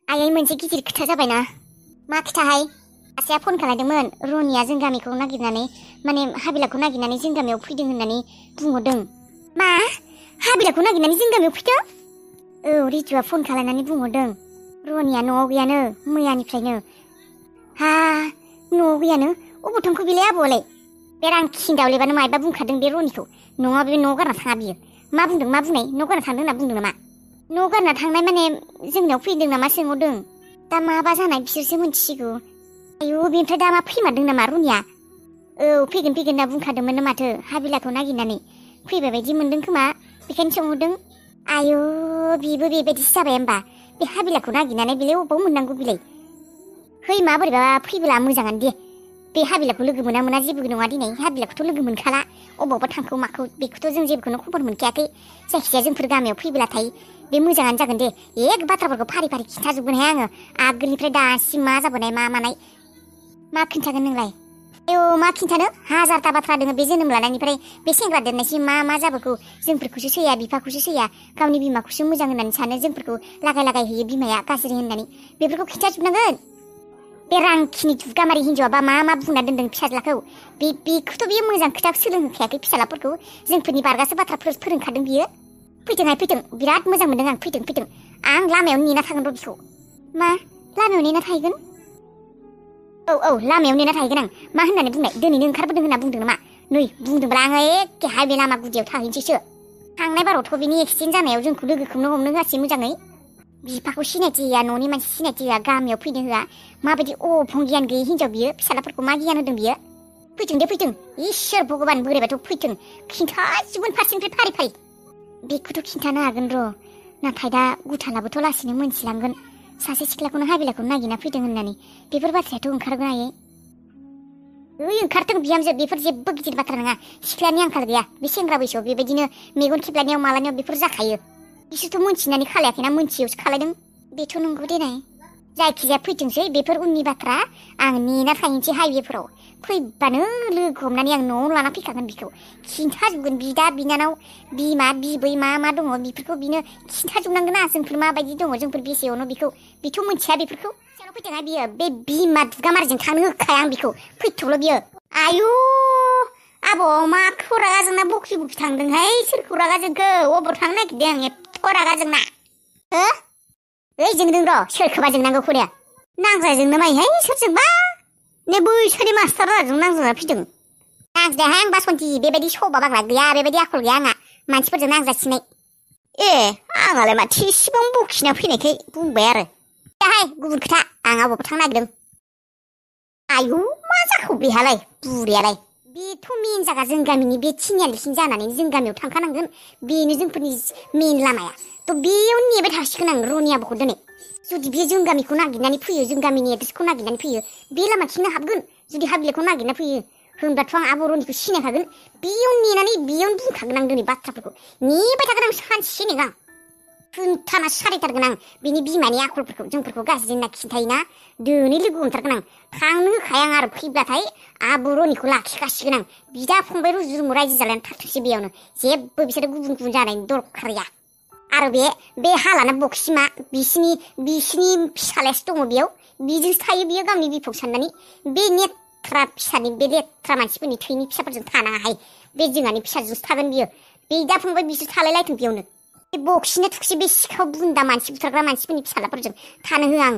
आयै मोनसे गिदिर खोथा जाबायना। मा खोथाहाय? सासेया फन खालामदोंमोन रनिया जों गामिखौ नागिरनानै माने हाबिलाखौ नागिरनानै जों गामियाव फैदों होननानै बुंहरदों। मा? हाबिलाखौ नागिरनानै जों गामियाव फैदों? औ रिजुआ फन खालामनानै बुंहरदों। रनिया न'आव गैयानो मैयानिफ्रायनो। हा न'आव गैयानो? अबाव थांखो बेलाय आबौआलाय? बे रां खिन्दावलेबानो मायबा बुंखादों बे रनिखौ। नङा बे न'आव गारना थाङा बियो। मा बुंदों मा बुंनाय? न' गारना थांदों होनना बुंदों नामा? न' गारना थांनाय माने जोंनियाव फैदों नामा सोंहरदों। दा माबा जानाय बिसोरसो मिथिसिगौ। आयु बेनिफ्राय दा मा फैमारदों नामा रनिया? औ फैगोन होनना बुंखादोंमोननो माथो हाबिलाखौ नागिरनानै। फैबाय बायदि मोनदों खोमा बेखायनो सोंहरदों। आयु बिबो बेबायदिसो जाबाय होमबा। बे हाबिलाखौ नागिरनानै बेलाय अबाव मोननांगौ बिलाय? है माबोरैबा फैबोला मोजाङानो दे। बे हाबिलाखौ लोगो मोना जेबो नङा दिनै। हाबिलाखौथ' लोगो मोनखाला। अबावबा थांखो माखौ बेखौथ' जों जेबोखौनो खबर मोनखायाखै। जायखिजाया जोंफोर गामियाव फैबोलाथाय बे मोजाङानो जागोन दे। एक बाथ्राफोरखौ फारि फारि खिन्थाजोबगोनहाय आङो। आगोलनिफ्राय दासिम मा जाबोनाय मा मानाय। मा खिन्थागोन नोंलाय? आयौ मा खिन्थानो? हाजारथा बाथ्रा दङ बे जोनोम लानायनिफ्राय बे सेंग्रा देरनायसिम मा जाबोखौ। जोंफोरखौसो सैया बिफाखौसो सैया गावनि बिमाखौसो मोजां होननानै सानो। जोंफोरखौ लागाय होयो बिमाया गाज्रि होननानै। बेफोरखौ खिन्थाजोबनांगोन। बे रांखिनि दुगामारि हिन्जावाबा मा बुंना दोनदों फिसाज्लाखौ। बेखौथ' बियो मोजां खोथा सोलोंहोखायाखै फिसालाफोरखौ। जोंफोरनि बारगासो बाथ्रा फोरोंखादों बियो। फैथों बिराद मोजां मोनदों आं। फैथों आं लामायाव नेना थागोन र' बिखौ। मा लामायाव नेना थाहैगोन? औ लामायाव नेना थाहैगोन आं। मा होननानै बुंनाय? दिनैनो ओंखारबोदों होनना बुंदों नामा? नै बुंदोंब्ला आङो एखे हाइवे लामा गुदियाव थाहैनोसैसो। थांनाय बारावथ' बिनि एक्सिडेन्ट जानायाव जोंखौ लोगोखौनो हमनो होआसै मोजाङै। बिफाखौ सिनायथि होआ न'नि मानसि सिनायथि होआ गामियाव फैनो होआ। माबायदि अभं गियान गैयै हिन्जाव बियो। फिसालाफोरखौ मा गियान होदों बियो? फैथों इसोर भगबान बोरायबाथ' फैथों। खिन्थाजोबगोन फारसेनिफ्राय फारि फारि। बेखौथ' खिन्थानो हागोन र'। नाथाय दा गुथालाबोथ' लासैनो मोनथिलांगोन सासे सिख्लाखौनो हाबिलाखौ नागिरना फैदों होननानै। बेफोर बाथ्रायाथ' ओंखारगोन आयै। ओंखारथों बिहामजो। बेफोर जेबो गिदिर बाथ्रा नङा। सिख्लानि आंखाल गैया। बे सेंग्रा बैसोआव बेबायदिनो मेगन खेबलायनायाव मालानायाव बेफोर जाखायो। बिसोरथ' मोनथिनानै खालायाखैना मोनथियावसो खालायदों। बेथ' नंगौ देनाय। जायखिजाया फैथोंसै बेफोर उननि बाथ्रा। आं नेना थाहैनोसै हाइवेफोराव। फैबानो लोगो हमनानै आं न'आव लाना फैखागोन बिखौ। खिन्थाजोबगोन बिदा बिनानाव बिमा बिबै मा दङ बेफोरखौ बिनो खिन्थाजोबनांगोन ना। जोंफोर माबायदि दङ जोंफोर बेसेयावनो बेथ' मोनथिया बेफोरखौ। फिसाल' फैथोंहाय बियो। बे बिमा दुगामारिजों थांनो होखाया आं बिखौ। फैथोंल' बियो। आयु आब' माखौ रागा जोंना बखि थांदोंहाय? सोरखौ रागा जोंखो? अबाव थांनो नागिरदों आं एथ' रागा जोंना? हो ओइ जोंदों र'। सोरखौबा जोंनांगौखौ ने? नांजाजोंनो माइहाय सोरजोंबा? ने बैसानि मास्टार राजों नांजाना फैदों। नांजायाहाय आं बासन्ति। बेबायदि सबा बांग्रा गैया। बेबायदि आखल गैया आंहा मानसिफोरजों नांजासिनाय। ए आंहालाय माथो इसेबां बखिना फैनायखाय बुंबाय आरो। दाहाय गुबुन खोथा। आं अबावबा थांनो नागिरदों। आयु मा जाखो बेहालाय बुरियालाय? बेथ' मेन जागा जों गामिनि बे थिनियालिसिं जानानै जों गामियाव थांखानांगोन। बेनो जोंफोरनि मेन लामाया। थ' बेयाव नेबाय थासिगोन आं रनि आब'खौ दिनै। जुदि बियो जों गामिखौ नागिरनानै फैयो जों गामिनि एड्रेसखौ नागिरनानै फैयो बे लामाथिंनो हाबगोन। जुदि हाबिलाखौ नागिरना फैयो होनबाथ' आं आब' रनिखौ सिनायखागोन। बेयाव नेनानै बेयावनो बुंखागोन आं दिनै बाथ्राफोरखौ। नेबाय थागोन आं सानसे नेगा। खोन्थाना सारिथारगोन आं बिनि बिमानि आखलफोरखौ। जोंफोरखौ गाज्रि होनना खिन्थायोना दोनै लोगो हमथारगोन आं। थांनो होखाया आं आरो फैब्लाथाय आब' रनिखौ लाखिखासिगोन आं। बिदा फंबाय रुजु रुमु रायजो जालायनानै थाथोंसै बेयावनो। जेबो बिसोरो गुबुन जानायनि दरखार गैया। आरो बे हालाना बक्सिमा बिसिनि फिसालायासो दङ बेयाव। बिजोंसो थायो बियो गावनि बिफाव साननानै। बे लेथ्रा फिसानि बे लेथ्रा मानसिफोरनि थैनि फिसाफोरजों थानाङाहाय। बे जोंहानि फिसाजोंसो थागोन बियो। बिदा फंबाय बिसोर थालायलायथों बेयावनो। बे बक्सिनो थुखसि बे सिखाव बुन्दा मानसि बुथारग्रा मानसिफोरनि फिसालाफोरजों थानो होआ आं।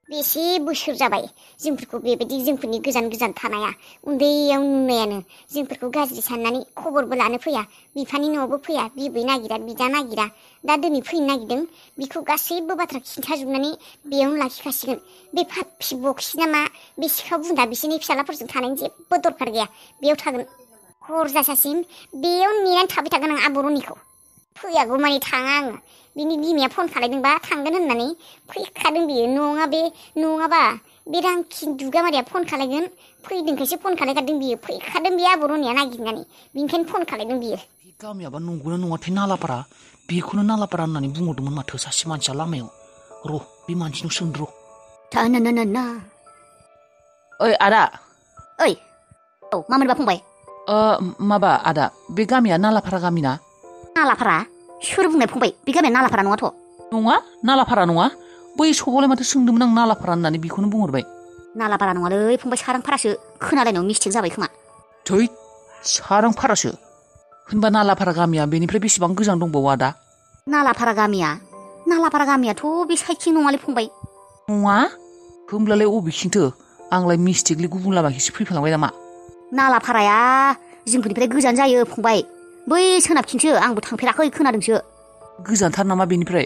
बेसे बोसोर जाबाय जोंफोरखौ बेबायदि जोंफोरनि गोजान थानाया। उन्दैयाव नुनायानो जोंफोरखौ गाज्रि साननानै खबरबो लानो फैया। बिफानि न'आवबो फैया। बिबै नागिरा बिदा नागिरा। दा दिनै फैनो नागिरदों। बिखौ गासैबो बाथ्रा खिन्थाजोबनानै बेयावनो लाखिखासिगोन। बे फाफि बक्सि नामा बे सिखाव बुन्दा बिसोरनि फिसालाफोरजों थानायनि जेबो दरखार गैया। बेयाव थागोन हर जासासिम बेयाव नेनानै थाबाय थागोन आं आब' रनिखौ। फैयागौ मानि थाङा आङो। बिनि बिमाया फन खालायदोंबा थांगोन होननानै फैखादों बियो। नङाबा बे रांखि दुगामारिया फन खालायगोन। फैदोंखायसो फन खालायखादों बियो। फैखादों बे आब' रनिया नागिरनानै। बिनिखायनो फन खालायदों बियो। बे गामियाबा नंगौना नङाथाय नालापारा? बेखौनो नालापारा होननानै बुंहरदोंमोन माथो सासे मानसिया लामायाव। र' बे मानसिनाव सोंद्र'। ना ओइ आदा। ओइ औ मा मोनबा फंबाय? माबा आदा बे गामिया नालापारा गामि ना? नालापारा? सोर बुंनाय फंबाय? बे गामिया नालापारा नङाथ'। नङा नालापारा नङा। बै सगावलाय माथो सोंदोंमोन आं नालापारा होननानै बेखौनो बुंहरबाय। नालापारा नङालै फंबाय सारांपारासो खोनालायनायाव मिस्टेक जाबाय खोमा। थै सारांपारासो होनबा नालापारा गामिया बेनिफ्राय बेसेबां गोजान दंबावो आदा? नालापारा गामियाथ' बे साइडथिं नङालै फंबाय। नङा होमब्लालाय अबेखिंथो आंलाय मिस्टेकलि गुबुन लामाखिसो फैफ्लांबाय नामा? नालापाराया जोंफोरनिफ्राय गोजान जायो फंबाय। बै सोनाबथिंसो आंबो थांफेराखै खोनादोंसो। गोजानथार नामा बेनिफ्राय?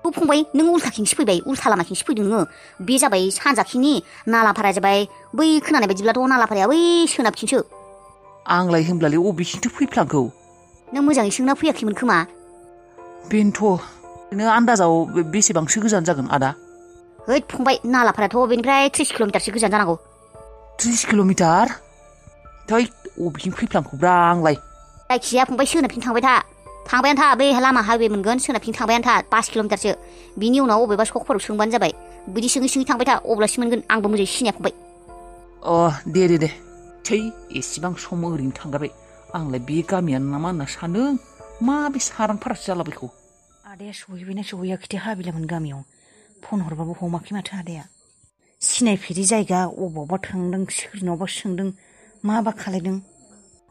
फंबाय नों उल्थाथिंसो फैबाय, उल्था लामाथिंसो फैदों नोङो। बे जाबाय सानजाखिनि, नालापाराया जाबाय बै खोनानाय बायदिब्लाथ' नालापाराया बै सोनाबथिंसो। आंलाय होमब्लालाय अबेखिंथो फैफ्लांखौ? नों मोजाङै सोंना फैयाखैमोन खोमा। बेनोथ' ओरैनो आन्दाजाव बेसेबांसो गोजान जागोन आदा? हैद फंबाय नालापारायाथ' बेनिफ्राय 30 किल'मिटारसो गोजान जानांगौ। 30 किल'मिटार? थै अबेखिं फैफ्लांखौब्रा आंलाय? जायखिजाया फंबाय सोनाबथिं थांबायानो था बै लामा हाइवे मोनगोन सोनाबथिं थांबायानो था 5 किल'मिटारसो। बिनि उनाव अबेबा सकफोराव सोंबानो जाबाय। बिदि सोङै थांबाय था अब्लासो मोनगोन। आंबो मोजाङै सिनाया फंबाय। दे थै एसेबां सम ओरैनो थांगारबाय। आंलाय बे गामियानो नामा होनना सानदों। मा बे सारांपारासो जालाबायखौ। आदाया सहैबायना सहैयाखैथाय हाबिलामोन गामियाव फन हरबाबो हमाखै माथो आदाया। सिनायफेरि जायगा अबावबा थांदों सोरनावबा सोंदों माबा खालायदों।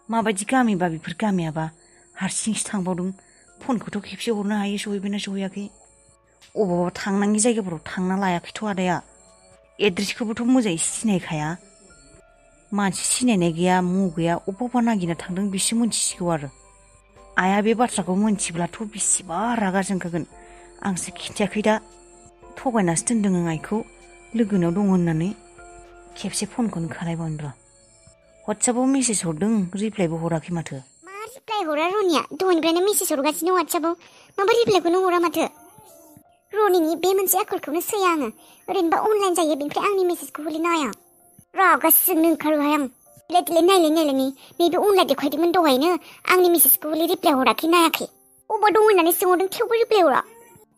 माबायदि गामिबा बेफोर गामियाबा हारसिंसो थांबावदों। फनखौथ' खेबसे हरनो हायो सहैबायना सहैयाखै। अबावबा थांनाङि जायगाफोराव थांना लायाखैथ' आदाया। एड्रेसखौबोथ' मोजाङै सिनायखाया। मानसि सिनायनाय गैया मुं गैया अबावबा नागिरना थांदों बिसो मोनथिसिगौ आरो। आइया बे बाथ्राखौ मोनथिब्लाथ' बेसेबा रागा जोंखागोन। आंसो खिन्थायाखै दा। थगायनासो दोनदों आं आइखौ लोगोनाव दङ होननानै। खेबसे फनखौनो खालायबावनो र'। वाट्सएपआव मेसेज हरदों रिप्लायबो हराखै माथो। मा रिप्लाय हरा रनिया? दहायनिफ्रायनो मेसेज हरगासिनो वाट्सएपआव। माबा रिप्लायखौनो हरा माथो। रनिनि बे मोनसे आखलखौनो सैया आङो। ओरैनोबा अनलाइन जायो बेनिफ्राय आंनि मेसेजखौ हरनो हाया। रागासो जोंनो ओंखारोहाय आं। दिले नायलाय नैबे अनलाइन देखायदोंमोन दहायनो। आंनि मेसेजखौ रिप्लाय हराखै नायाखै। अबाव दं होननानै सोंहरदों थेवबो रिप्लाय हरा।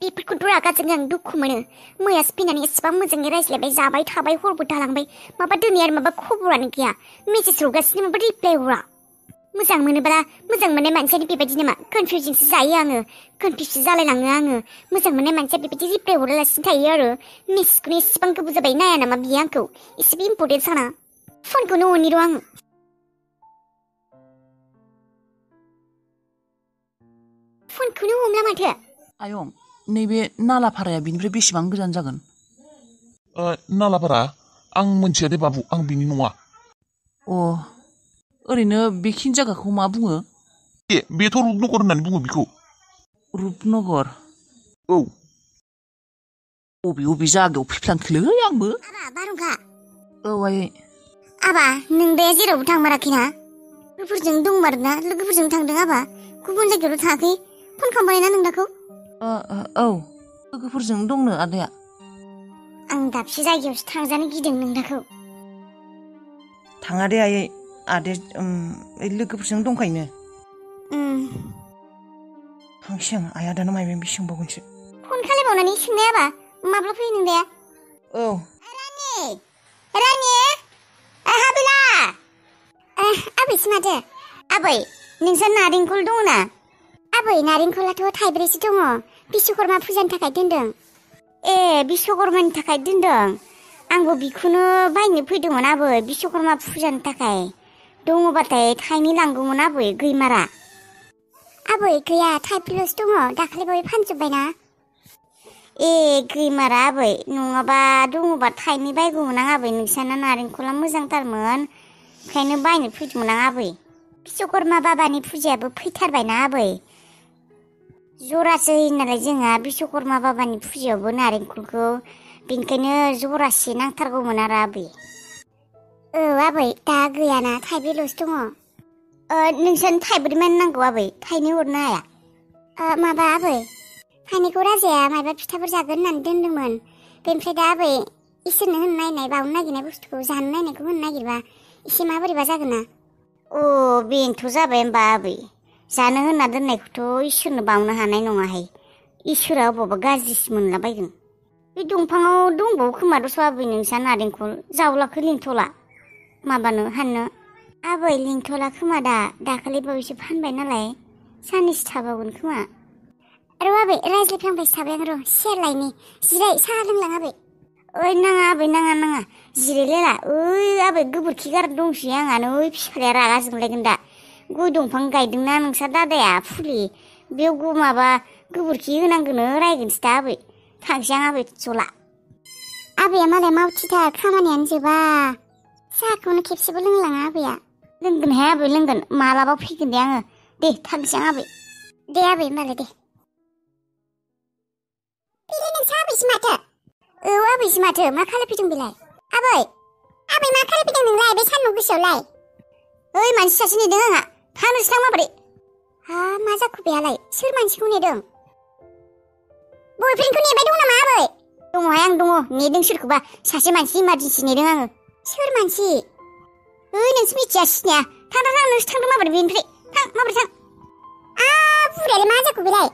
बेफोरखौथ' रागा जोंनो आं दुखु मोनो। मैयासो फैनानै एसेबां मोजाङै रायज्लायबाय जाबाय थाबाय हरबो थालांबाय। माबा दिनै आरो माबा खबरानो गैया। मेसेज हरगासिनो माबा रिप्लाय हरा। मोजां मोनोब्ला मोजां मोननाय मानसियानो बेबायदि नामा? कनफिउजनसो जायो आङो। कनफिउसो जालायलाङो आङो। मोजां मोननाय मानसिया बेबायदि रिप्लाय हरालासिनो थायो आरो। मेसेजखौनो एसेबां गोबाव जाबाय नाया नामा बियो आंखौ? एसेबो इम्परटेन्ट साना। फनखौनो हरनि र' आङो। फनखौनो हमला माथो। आयं नैबे नालापाराया बिनिफ्राय बेसेबां गोजान जागोन? नालापारा आं मोनथिया दे बाबु, आं बिनि नङा। ओरैनो बेखिनि जायगाखौ मा बुङो? बेथ' रुपनगर होननानै बुङो बेखौ। रुपनगर? औ। बबे जायगायाव फैफ्लांखोलै आंबो? आबा बारहुंखा। औ आयै। आबा नों बे जेरावबो थांमाराखैना? लोगोफोरजों दंमारोना? लोगोफोरजों थांदों आबा? गुबुन जायगायावल' थाङाखै? फन खालामबायना नों दाखौ? औ लोगोफोरजों दंनो आदाया। आं दाबसे जायगायावसो थांजानो गिदों नों दाखौ। थाङा दे आयै। आदाया लोगोफोरजों दंखायोनो। थांसै आं। आइया दाना मायबा मायबि सोंबावगोनसो। फन खालायबावनानै सोंनाय आबा माब्ला फैयो नों दाया? औ। रानि हाबिला आबैसो माथो। आबै नोंसा नारेंखल दङ ना? आबै नारेंखलाथ' थाइब्रैसो दङ। बिश्वकर्मा फुजानि थाखाय दोनदों। ए बिश्वकर्मानि थाखाय दोनदों? आंबो बेखौनो बायनो फैदोंमोन आबै बिश्वकर्मा फुजानि थाखाय। दङबाथाय थाइनै लांगौमोन आबै गैमारा। आबै गैया थाइब्रैल'सो दङ। दाखालिबावै फानजोब्बायना। ए गैमारा आबै नङाबा दङबा थाइनै बायगौमोन आं आबै। नोंसाना नारेंखला मोजांथारमोन ओंखायनो बायनो फैदोंमोन आं आबै। बिश्वकर्मा बाबानि फुजायाबो फैथारबायना आबै। जरासो होयो नालाय जोंहा बिश्वकर्मा बाबानि फुजायावबो नारेंखलखौ। बेनिखायनो जरासे नांथारगौमोन आरो आबै। औ आबै दा गैयाना थाइब्रैल'सो दङ। नोंसानो थाइब्रैमान नांगौ आबै? थाइनै हरनो हाया? माबा आबै थाइनैखौ राजाया माबा फिथाफोर जागोन होननानै दोनदोंमोन। बेनिफ्राय दा आबै इसोरनो होनो नायनाय बावनो नागिरनाय बुस्थुखौ जानो नायनायखौ होनो नागिरबा एसे माबोरैबा जागोन ना। बेनोथ' जाबाय होमबा आबै। जानो होनना दोननायखौथ' इसोरनो बावनो हानाय नङाहाय। इसोरा अबावबा गाज्रिसो मोनलाबायगोन। बे दंफाङाव दंबावो खोमा दस' आबै नोंसा नारेंखल जावलाखौ लिंथ'ला माबानो हाननो? आबै लिंथ'ला खोमा दा। दाखालि बावैसो फानबाय नालाय साननैसो थाबावगोन खोमा। र' आबै रायज्लायफ्लांबायसो थाबाय आं र' सियार लायनि जिराय साहा लोंलां आबै ओइ नाङा आबै नाङा जिरायलायला ओइ आबै गोबोरखि गारनो दंसै आंहानो ओइ फिफाया रागा जोंलायगोन दा गय दंफां गायदोंना नोंसा दादाया फुलि बेयाव माबा गोबोरखि होनांगोनो रायगोनसो दा आबै थांसै आं आबै जला आबैया मालाय मावथिथार खामानियानो जोबा साहाखौनो खेबसेबो लोंलाङा आबैया लोंगोनहाय आबै लोंगोन मालाबा फैगोन दे आङो दे थांसै आं आबै दे आबै होमबालाय दे बेलाय नोंसा आबैसो माथो औ आबैसो माथो मा खालामफैदों बेलाय आबै मा खालामफैदों नोंलाय बे सान्दुं गोसायावलाय ओइ मानसि सासे नेदों आंहा थानोसो थां माबोरै हा मा जाखो बेहालाय सोर मानसिखौ नेदों बयफ्रेन्डखौ नेबाय दं नामा आबै दङहाय आं दङ नेदों सोरखौबा सासे मानसि इमारजेन्सि नेदों आङो सोर मानसि ओइ नोंसो मिथिया सिनाया थां नोंसो थांदों माबोरै बेनिफ्राय थां माबोरै थां बुरायालाय मा जाखो बेलाय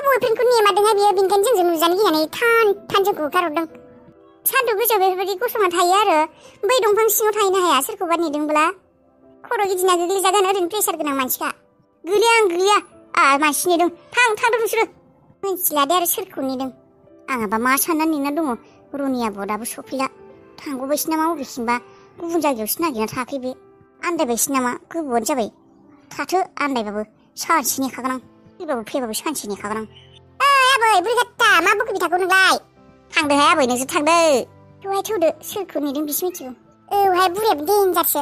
बयफ्रेन्डखौ नेमारदोंहाय बियो बेनिखायनो जोंजों नुजानो गिनानै थान जोंखौ होखारहरदों सान्दुं गोसायाव बेफोरबायदि गसंना थायो आरो बै दंफां सिङाव थाहैनो हाया सोरखौबा नेदोंब्ला खर' गिदिंना गोग्लैजागोन ओरैनो प्रेसार गोनां मानसिखा गोलैया मानसि नेदों थांदों नोंसोरो मिथिला दे आरो सोरखौ नेदों आंहाबा मा सानना नेना दङ रनिया बदाबो सफैला थांगौबायसो नामा बबेसिमबा गुबुन जायगायावसो नागिरना थायाखै बे आन्दायबायसो नामा गोबावानो जाबाय थाथो आन्दायबाबो सानसे नेखागोन आं फैबाबो सानसे नेखागोन आं आबै बुरि गात्ता मा बखि बिथाखौ नोंलाय थांदोहाय आबै नोंसोर थांदो दहाय थौदो सोरखौ नेदों बिसो मिथिगौ औहाय बुरियाबो देनजारसो